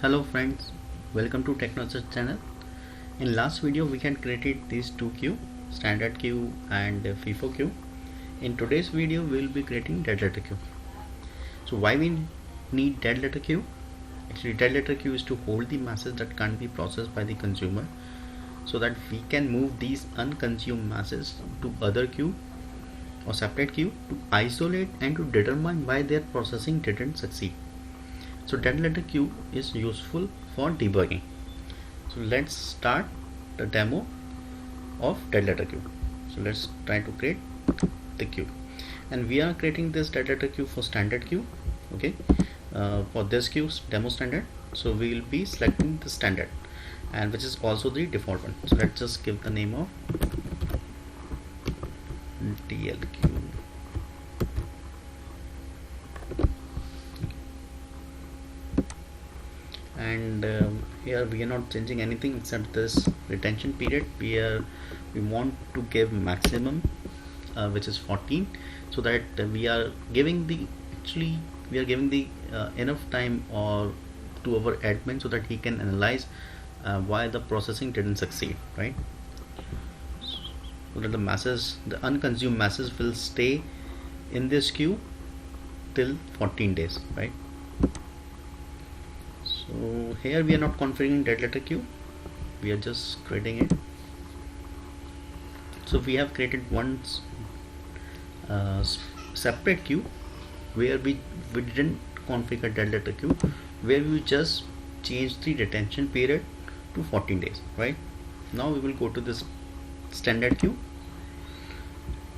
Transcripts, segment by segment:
Hello friends, welcome to Technology channel. In last video we had created these two queue, standard queue and FIFO queue. In today's video we will be creating dead letter queue. So why we need dead letter queue? Actually dead letter queue is to hold the message that can't be processed by the consumer, so that we can move these unconsumed messages to other queue or separate queue to isolate and to determine why their processing didn't succeed. So dead letter queue is useful for debugging. So let's start the demo of dead letter queue. So let's try to create the queue, and we are creating this dead letter queue for standard queue. Okay, for this queue demo standard, so we will be selecting the standard, and which is also the default one. So let's just give the name of DLQ. And here we are not changing anything except this retention period. We want to give maximum which is 14, so that we are giving the enough time or to our admin so that he can analyze why the processing didn't succeed, right? So that the unconsumed message will stay in this queue till 14 days, right? So here we are not configuring dead letter queue, we are just creating it. So we have created one separate queue where we didn't configure dead letter queue, where we just changed the retention period to 14 days, right? Now we will go to this standard queue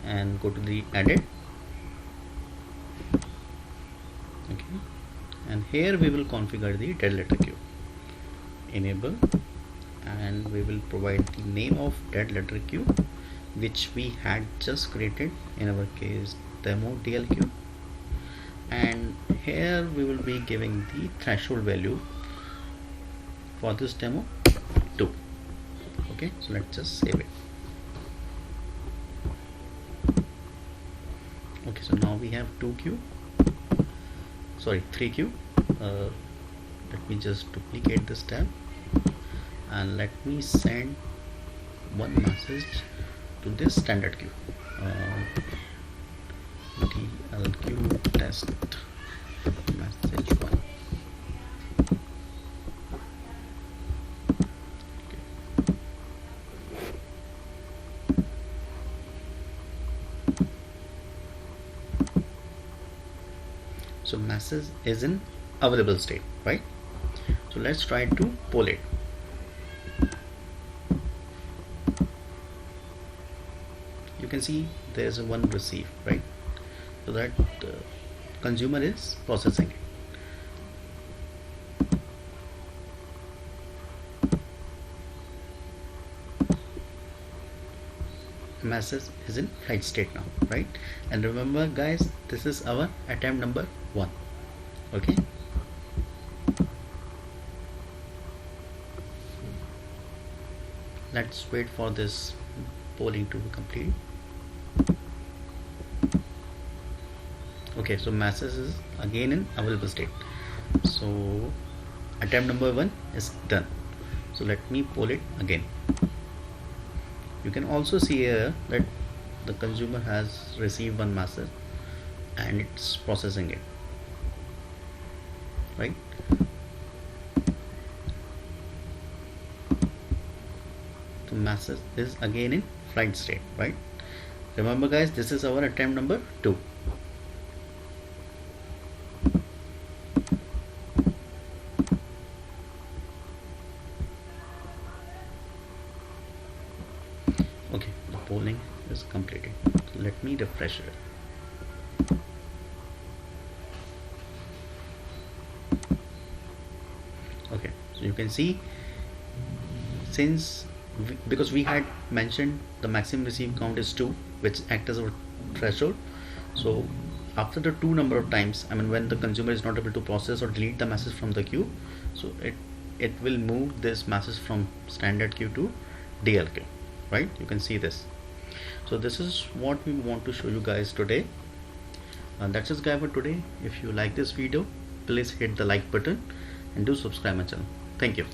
and go to the edit. Okay, and here we will configure the dead letter queue, enable, and we will provide the name of dead letter queue which we had just created, in our case demo DLQ, and here we will be giving the threshold value for this demo 2. Okay, so let's just save it. Okay, so now we have 3 queue. Let me just duplicate this tab and let me send one message to this standard queue, DLQ test message 1. So message is in available state, right? So let's try to poll it. You can see there's a one receive, right? So that consumer is processing it. Message is in flight state now, right? And remember guys, this is our attempt number 1. Okay, let's wait for this polling to be complete. Okay, so message is again in available state, so attempt number 1 is done. So let me poll it again. You can also see here that the consumer has received one message and it's processing it, right? The message is again in flight state, right? Remember guys, this is our attempt number 2. Okay, the polling is completed. So let me refresh it. Okay, so you can see, because we had mentioned the maximum receive count is 2, which acts as a threshold. So after the 2 number of times, I mean when the consumer is not able to process or delete the message from the queue, so it will move this message from standard queue to DLQ, right? You can see this. So this is what we want to show you guys today, and that's it guys for today. If you like this video, please hit the like button and do subscribe my channel. Thank you.